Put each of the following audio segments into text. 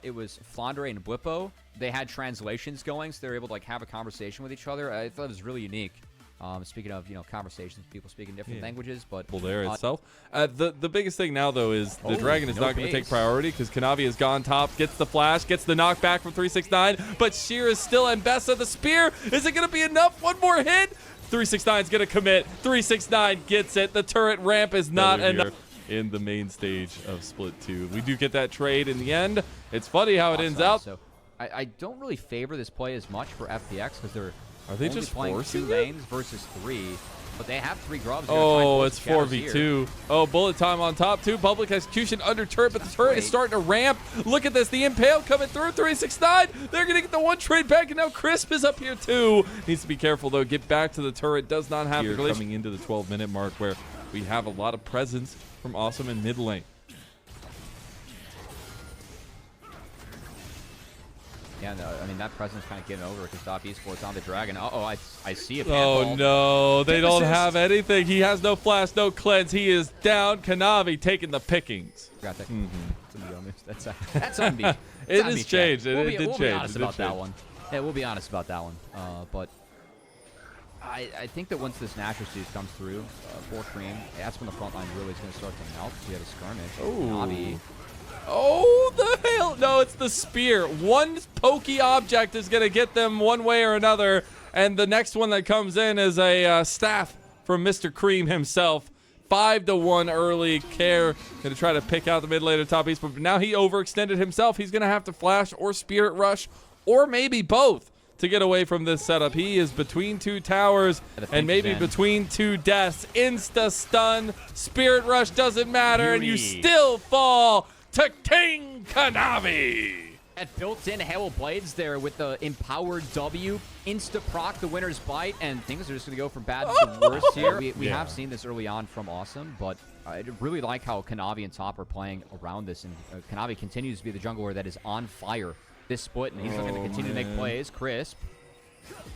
it was Flandre and Blippo. They had translations going, so they were able to like have a conversation with each other. I thought it was really unique. Speaking of, conversations, people speaking different languages, but there itself. The biggest thing now, though, is the Dragon is not going to take priority because Kanavi has gone top, gets the flash, gets the knockback from 369, but Sheer is still Mbessa. The spear, is it going to be enough? One more hit. 369 is going to commit. 369 gets it. The turret ramp is not enough. In the main stage of Split 2. We do get that trade in the end. It's funny how it ends out. So I don't really favor this play as much for FPX because they're only just playing 2 lanes versus 3, but they have 3 grubs. Oh, it's 4v2. Oh, bullet time on top too. Public execution under turret, but the turret is starting to ramp. Look at this. The Impale coming through. 369. They're going to get the 1 trade back, and now Crisp is up here too. Needs to be careful, though. Get back to the turret. Does not have here coming into the 12-minute mark where we have a lot of presence from Awesome in mid lane. Yeah, no, I mean, that presence kind of getting over because Top Esports on the Dragon. Uh-oh, I see a Oh, no. They don't have anything. He has no flash, no cleanse. He is down. Kanavi taking the pickings. Got that. That's on me. It has changed. It did change. We'll be honest about that one. Yeah, we'll be honest about that one. But I think that once this Nashor Siege comes through for Cream, that's when the front line really is going to start to melt. We have a skirmish. Oh. Oh, the hell. No, it's the spear. One pokey object is going to get them one way or another. And the next one that comes in is a staff from Mr. Cream himself. 5-1 early. Care going to try to pick out the mid laner Top East. But now he overextended himself. He's going to have to flash or spirit rush or maybe both to get away from this setup. He is between 2 towers and maybe between 2 deaths. Insta stun. Spirit rush doesn't matter. And you still fall to King Kanavi. That built-in Hail Blades there with the empowered W, insta-proc the winner's bite, and things are just going to go from bad to worse here. We have seen this early on from Awesome, but I really like how Kanavi and Top are playing around this, and Kanavi continues to be the jungler that is on fire this split, and he's looking to continue to make plays. Crisp.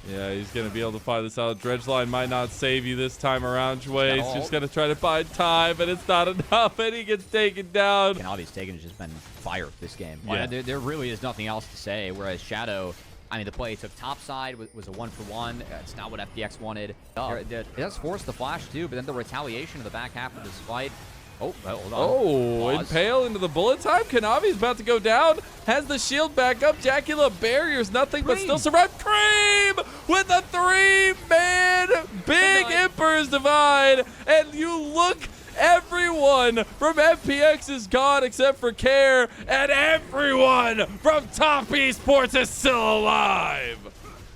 Yeah, he's going to be able to find this out. Dredge line might not save you this time around, Jway. He's just going to try to buy time, but it's not enough, and he gets taken down. Kanavi's taken has just been fire this game. Yeah. There really is nothing else to say, whereas Shadow, I mean, the play he took top side was a 1-for-1. It's not what FPX wanted. It does force the flash, too, but then the retaliation of the back half of this fight. Oh, hold on. Oh, Impale into the bullet time. Kanavi's about to go down. Has the shield back up. Jackula barriers nothing but still survive. Cream with a 3-man big Emperor's Divide. And you look, everyone from FPX is gone except for Care. And everyone from Top Esports is still alive.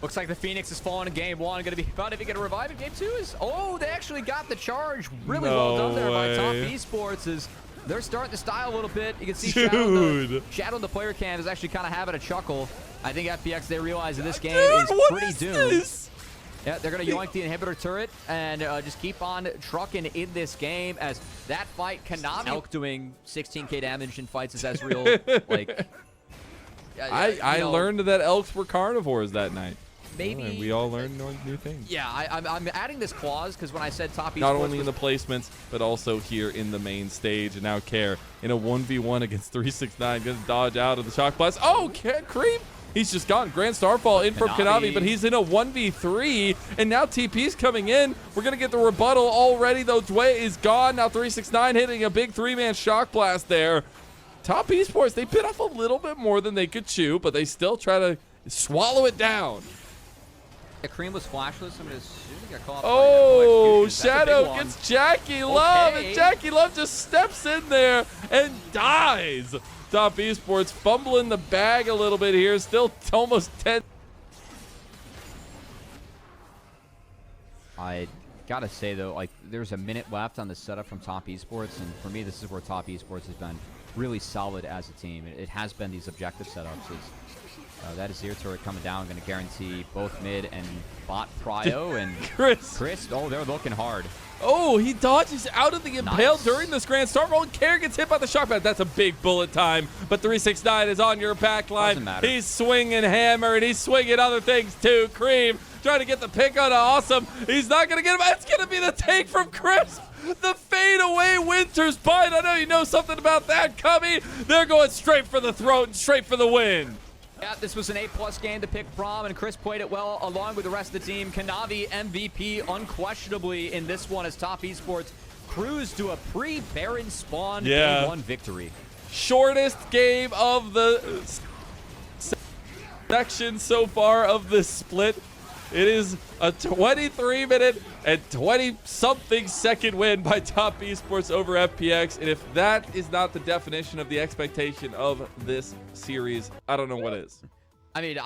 Looks like the Phoenix is falling in game 1. Going to be about to get a revive in game 2. Oh, they actually got the charge. Really well done there by Top Esports. They're starting to style a little bit. You can see Shadow in the player cam is actually kind of having a chuckle. I think FPX, they realize that this game is pretty doomed. Yeah, they're going to yoink the inhibitor turret and just keep on trucking in this game as that fight, Kanavi Elk doing 16k damage in fights as Ezreal. Like, I learned that elks were carnivores that night. Maybe. And we all learned new things. Yeah, I'm adding this clause because when I said Top Esports, not only in the placements, but also here in the main stage. And now Care in a 1v1 against 369. Going to dodge out of the shock blast. Oh, Creep! He's just gone. Grand Starfall in from Kanavi, but he's in a 1v3. And now TP's coming in. We're going to get the rebuttal already, though. Dway is gone. Now 369 hitting a big 3-man shock blast there. Top Esports, they bit off a little bit more than they could chew, but they still try to swallow it down. The Cream was flashless. I'm just got caught. Oh, Shadow gets Jackie Love, and Jackie Love just steps in there and dies. Top Esports fumbling the bag a little bit here. Still almost 10. I gotta say, though, like, there's a minute left on the setup from Top Esports, and for me, this is where Top Esports has been really solid as a team. It has been these objective setups. That is Azir turret coming down, going to guarantee both mid and bot prio. And Chris, oh, they're looking hard. Oh, he dodges out of the Impale during this Grand Starfall, and Care gets hit by the shock blast. That's a big bullet time, but 369 is on your back line. He's swinging hammer, and he's swinging other things too. Cream trying to get the pick on Awesome. He's not going to get him. It's going to be the take from Crisp. The fadeaway Winter's Bite. I know you know something about that, Cubby. They're going straight for the throat and straight for the win. Yeah, this was an A+ game to pick from, and Chris played it well along with the rest of the team. Kanavi MVP unquestionably in this one as Top Esports cruised to a pre-Baron spawn Game 1 victory. Shortest game of the section so far of this split. It is a 23-minute and 20-something second win by Top Esports over FPX. And if that is not the definition of the expectation of this series, I don't know what is. I mean,